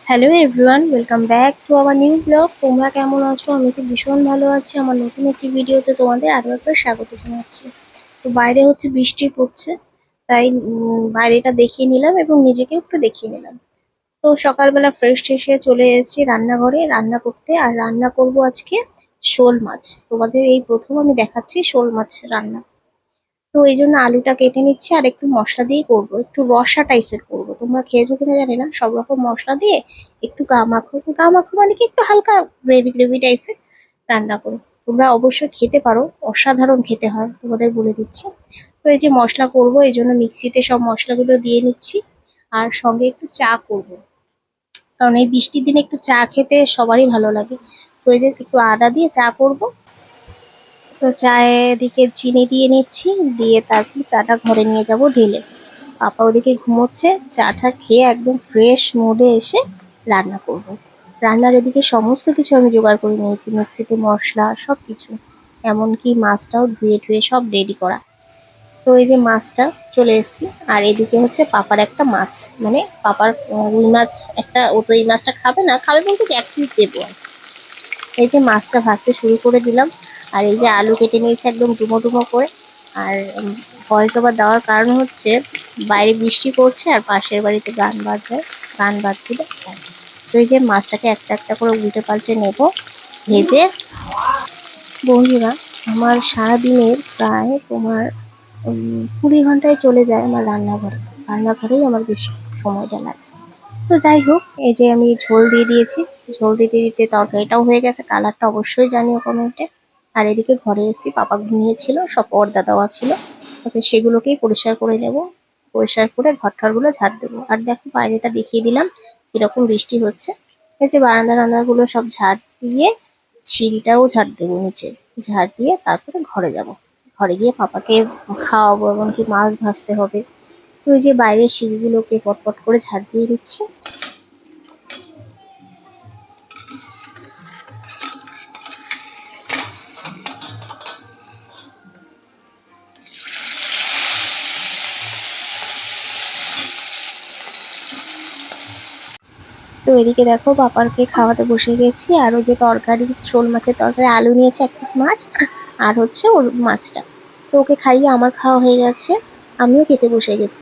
Hello everyone, welcome back to our new blog. তোমরা কেমন আছো? আমি তো ভীষণ ভালো আছি। আমার নতুন একটি ভিডিওতে তোমাদের আরও একবার স্বাগত জানাচ্ছি। তো বাইরে হচ্ছে বৃষ্টি পড়ছে, তাই বাইরেটা দেখিয়ে নিলাম এবং নিজেকে একটু দেখিয়ে নিলাম। তো সকালবেলা ফ্রেশ এসে চলে এসেছি রান্নাঘরে রান্না করতে, আর রান্না করব আজকে শোল মাছ। তোমাদের এই প্রথম আমি দেখাচ্ছি শোল মাছ রান্না। তো এই জন্য আলুটা কেটে নিচ্ছি, আর একটু মশলা দিয়ে করব, একটু রসা টাইপের করব। তোমরা খেয়েছো কিনা জানি না, সব রকম মশলা দিয়ে একটু গা মাখো মানে কি একটু হালকা গ্রেভি গ্রেভি টাইপের রান্না করো। তোমরা অবশ্যই খেতে পারো, অসাধারণ খেতে হয়, তোমাদের বলে দিচ্ছি। তো এই যে মশলা করব, এই জন্য মিক্সিতে সব মশলাগুলো দিয়ে নিচ্ছি, আর সঙ্গে একটু চা করব, কারণ এই বৃষ্টির দিনে একটু চা খেতে সবারই ভালো লাগে। তো এই যে একটু আদা দিয়ে চা করব। তো চায়ের দিকে চিনি দিয়ে নিচ্ছি, দিয়ে তারপর চাটা ঘরে নিয়ে যাব ঢেলে। পাপা ওদিকে ঘুমোচ্ছে, চাটা খেয়ে একদম ফ্রেশ মুডে এসে রান্না করব। রান্নার এদিকে সমস্ত কিছু আমি জোগাড় করে নিয়েছি, মিক্সিতে মশলা সব কিছু, এমনকি মাছটাও ধুয়ে টুয়ে সব রেডি করা। তো এই যে মাছটা চলে এসেছি, আর এদিকে হচ্ছে পাপার একটা মাছ, মানে পাপার রুই মাছ একটা, ও তো এই মাছটা খাবে না, খাবে বলতে কি এক পিস দেবো আর। এই যে মাছটা ভাজতে শুরু করে দিলাম, আর এই যে আলু কেটে নিয়েছি একদম ডুমো ডুমো করে। আর ভয়েস ওভার দেওয়ার কারণ হচ্ছে বাইরে বৃষ্টি পড়ছে আর পাশের বাড়িতে গান বাজছিল তাই। তো এই যে মাছটাকে একটা একটা করে উল্টে পাল্টে নেব ভেজে। বন্ধুরা, আমার সারাদিনের প্রায় তোমার 20 ঘন্টায় চলে যায় আমার রান্নাঘরেই আমার বেশি সময়টা লাগে। তো যাই হোক, এই যে আমি ঝোল দিয়ে দিয়েছি, ঝোল দিতে দিতে তরকারিটাও হয়ে গেছে, কালারটা অবশ্যই জানিও কমেন্টে। আর এদিকে ঘরে এসেছি, পাপা ঘুমিয়েছিল, সব পর্দা দেওয়া ছিল, তারপরে সেগুলোকেই পরিষ্কার করে নেব। পরিষ্কার করে ঘরটারগুলো ঝাড় দেবো। আর দেখো বাইরেটা দেখিয়ে দিলাম কিরকম বৃষ্টি হচ্ছে। এই যে বারান্দাগুলো সব ঝাড় দিয়ে, সিঁড়িটাও ঝাড় দেবো নিচে, ঝাড় দিয়ে তারপরে ঘরে যাব। ঘরে গিয়ে পাপাকে খাওয়াবো, এমনকি মাছ ভাজতে হবে। তো ওই যে বাইরের সিঁড়িগুলোকে পটপট করে ঝাড় দিয়ে দিচ্ছি। তো এদিকে দেখো পাপাকে খাওয়াতে বসে গেছি, আর ওই যে তরকারি, শোল মাছের তরকারি, আলু নিয়েছে এক পিস মাছ, আর হচ্ছে ওর মাছটা। তো ওকে খাইয়ে আমার খাওয়া হয়ে গেছে, আমিও খেতে বসে গেছি।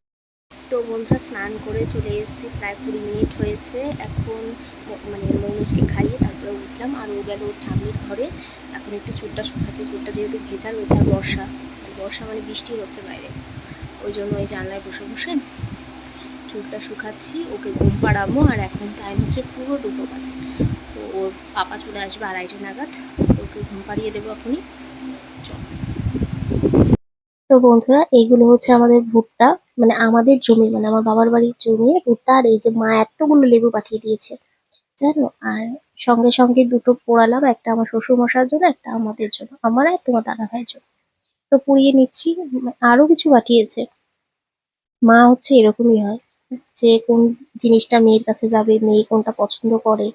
তো বন্ধুরা, স্নান করে চলে এসেছি, প্রায় 20 মিনিট হয়েছে এখন। মানে মৌমিশকে খাইয়ে তারপরে উঠলাম, আর ও গেল ওর ঠাম্মির ঘরে। এখন একটু চুলটা শুকাচ্ছে, চুলটা যেহেতু ভেজা রয়েছে, আর বর্ষা বর্ষা মানে বৃষ্টি হচ্ছে বাইরে, ওই জন্য ওই জানলায় বসে বসে চুলটা শুকাচ্ছি, ওকে ঘুম পাড়াবো। আর এখন টাইম হচ্ছে পুরো 2টো বাজে। তো ওর পাপা চলে আসবে 2:30 নাগাদ, ওকে ঘুম পাড়িয়ে দেবো এখনই। চল। তো বন্ধুরা, এইগুলো হচ্ছে আমাদের ভুট্টা, মানে আমাদের জমি, মানে আমার বাবার বাড়ির জমির ভুট্টা। আর এই যে মা এতগুলো লেবু পাঠিয়ে দিয়েছে জানো। আর সঙ্গে সঙ্গে দুটো পোড়ালাম, একটা আমার শ্বশুর মশার জন্য, একটা আমাদের জন্য, আমার আর তোমার দাদা ভাইয়ের জন্য। তো পুড়িয়ে নিচ্ছি। আরো কিছু পাঠিয়েছে। মা হচ্ছে এরকমই হয়, যে কোন জিনিসটা মেয়ের কাছে যাবে, মেয়ে কোনটা পছন্দ করে,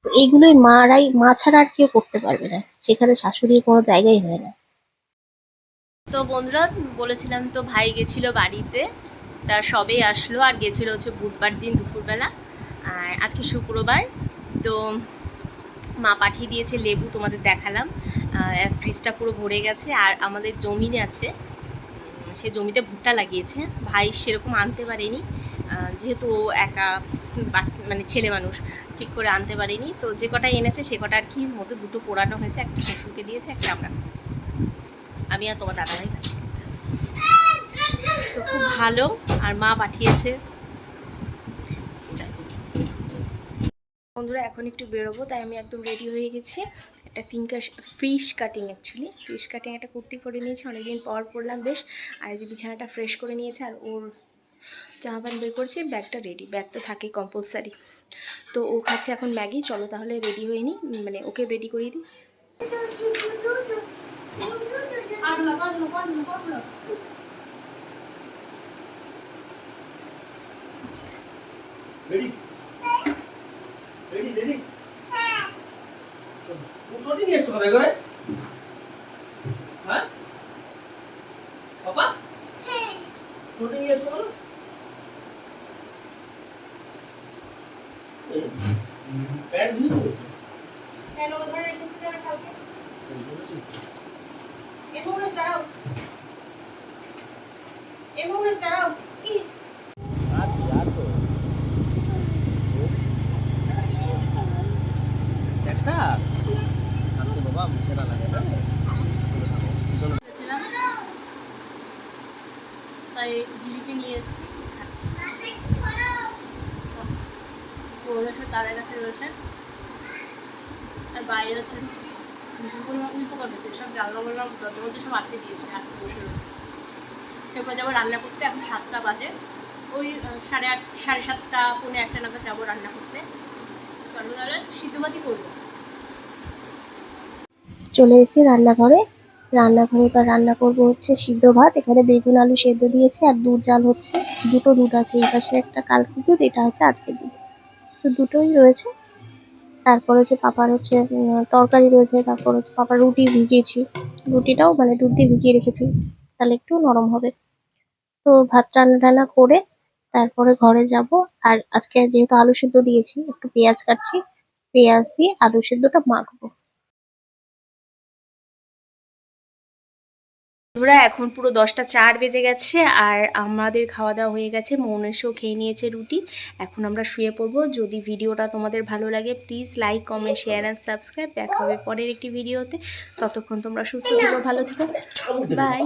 তো এইগুলোই মা ছাড়া আর কেউ করতে পারবে না, সেখানে শাশুড়ির কোনো জায়গাই হয় না। তো বন্ধুরা, বলেছিলাম তো ভাই গেছিল বাড়িতে, তার সবে আসলো, আর গেছিল হচ্ছে বুধবার দিন দুপুরবেলা, আর আজকে শুক্রবার। তো মা পাঠিয়ে দিয়েছে লেবু, তোমাদের দেখালাম, ফ্রিজটা পুরো ভরে গেছে। আর আমাদের জমি আছে, সে জমিতে ভুট্টা লাগিয়েছে, ভাই সেরকম আনতে পারেনি, যেহেতু ও একা মানে ছেলে মানুষ, ঠিক করে আনতে পারেনি। তো যে কটা এনেছে সে কটা আর কি মধ্যে দুটো পোড়ানো হয়েছে, একটা শ্বশুরকে দিয়েছে, একটা আমরা খাচ্ছি, আমি আর তোমার দাদাভাই খাচ্ছি। তো খুব ভালো, আর মা পাঠিয়েছে। বন্ধুরা, এখন একটু বেরোবো, তাই আমি একদম রেডি হয়ে গেছি। একটা fish cutting, actually fish cutting একটা কুর্তি পরে নিয়েছি, অনেকদিন পর পরলাম বেশ। আর এই যে বিছানাটা ফ্রেশ করে নিয়েছে, আর ওর জামা প্যান্ট বের করছে, ব্যাগটা রেডি, ব্যাগ তো থাকেই কম্পালসারি। তো ও খাচ্ছে এখন ম্যাগি। চলো তাহলে রেডি হয়ে নিই, মানে ওকে রেডি করিয়ে দিই। রেডি রেডি রেডি, ছোটি নিয়ে এসো ব্যাগ করে। হ্যাঁ বাবা, ছোটি নিয়ে এসো বলো। তাই জিলিপি নিয়ে এসেছি, খাচ্ছি। ওরা সব তাদের কাছে রয়েছে, আর বাইরে হচ্ছে ভীষণ পরিমাণ উপকার হয়েছে, সব জানলা মাল্লা দরজা মধ্যে সব আটকে দিয়েছে, আটকে বসে রয়েছে। এরপর যাবো রান্না করতে, এখন 7টা বাজে, ওই 8:30 7:30 পৌনে 1টা নাগাদ যাবো রান্না করতে। চলো তাহলে সিদ্ধভাতই করবো। চলে এসেছি রান্নাঘরে। এবার রান্না করবো হচ্ছে সিদ্ধ ভাত। এখানে বেগুন আলু সেদ্ধ দিয়েছে আর দুধ জাল হচ্ছে। দুটো দুধ আছে, এই পাশে একটা কালকে দুধ, এটা হচ্ছে আজকের দুধ, তো দুটোই রয়েছে। তারপর হচ্ছে পাপার হচ্ছে তরকারি রয়েছে, তারপর হচ্ছে পাপার রুটি ভিজিয়েছি, রুটিটাও মানে দুধ দিয়ে ভিজিয়ে রেখেছি, তাহলে একটু নরম হবে। তো ভাত রান্না টান্না করে তারপরে ঘরে যাব। আর আজকে যেহেতু আলু সিদ্ধ দিয়েছি, একটু পেঁয়াজ কাটছি, পেঁয়াজ দিয়ে আলু সিদ্ধটা মাখবো। বন্ধুরা এখন পুরো 10টা 4 বেজে গেছে, আর আমাদের খাওয়া দাওয়া হয়ে গেছে, মৌনেশও খেয়ে নিয়েছে রুটি। এখন আমরা শুয়ে পড়বো। যদি ভিডিওটা তোমাদের ভালো লাগে please like comment share and subscribe. দেখা হবে পরের একটি ভিডিওতে। ততক্ষণ তোমরা সুস্থ থেকো, ভালো থেকো, বাই।